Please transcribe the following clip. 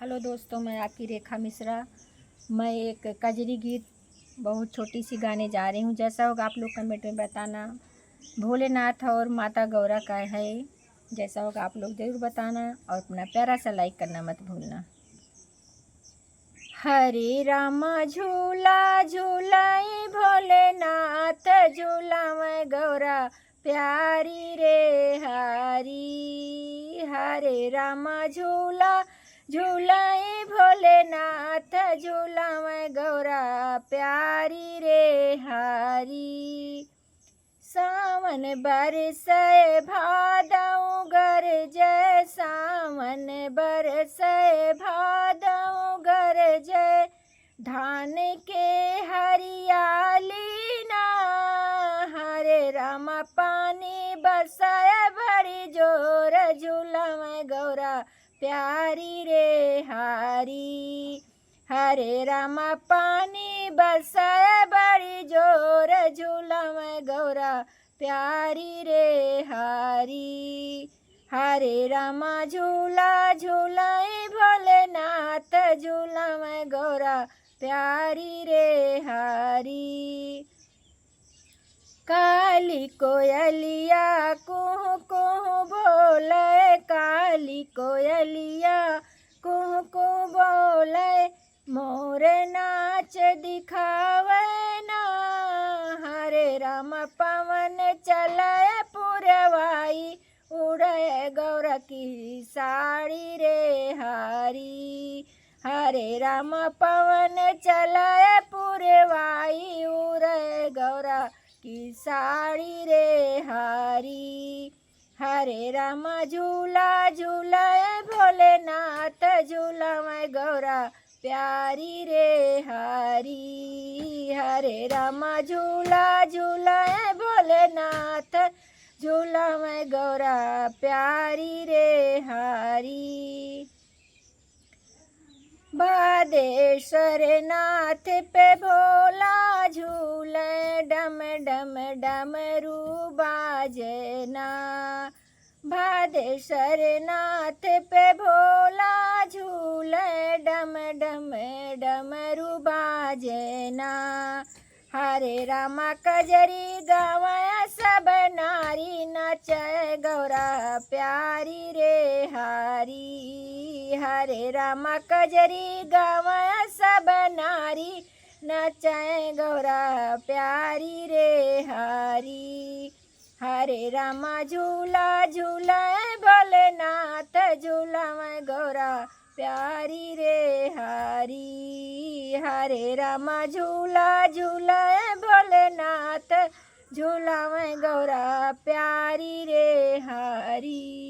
Hello दोस्तों, मैं आपकी रेखा मिश्रा। मैं एक कजरी गीत बहुत छोटी सी गाने जा रही हूँ। जैसा होगा आप लोग कमेंट में बताना। भोलेनाथ और माता गौरा का है। जैसा होगा आप लोग ज़रूर बताना और अपना प्यारा सा लाइक करना मत भूलना। हरे रामा झूला झूलाई भोलेनाथ, झूलावे गौरा प्यारी रे हारी। हरे रामा झूला झूलाई भोलेनाथ, झूलावे गौरा प्यारी रे हारी। सावन बरसै भादौ गरजै, सावन बरसै भादौ गरजै, धान के हरियाली ना। हरे रामा पानी बरसै बड़ी जोर, झूलावे गौरा प्यारी रे हारी। हरे रामा पानी बरसै बड़ी जोर, झूलावे गौरा प्यारी रे हारी। हरे रामा झूला झूलाई भोलेनाथ, झूलावे गौरा प्यारी रे हारी। काली कोयलिया कुहू कुहू बोले, काली कोयलिया कुहू कुहू बोले, मोर नाच दिखावे ना। हरे राम पवन चले पुरवाई, उड़े गौरा की साड़ी रे हारी। हरे राम पवन चले पुरवाई, उड़े गौरा की साड़ी रे हारी। हरे राम झूला झूलाए भोलेनाथ, झूलावे गौरा प्यारी रे हारी। हरे राम झूला झूलाए भोलेनाथ, झूलावे गौरा प्यारी रे हारी। बादेश्वर नाथ पे भोला झूले, डम डम डमरू बाजना। भादेश्वर नाथ पे भोला झूले, डम डम डमरू बाजना। हरे रामा कजरी गावे सब नारी, नाचे गौरा प्यारी रे हारी। हरे रामा कजरी गावे सब नारी, नाचे गौरा प्यारी रे हारी। हरे रामा झूला झूलाए भोलेनाथ, झूलावे गौरा प्यारी रे हारी। हरे रामा झूला झूलाए भोलेनाथ, झूलावे गौरा प्यारी रे हारी।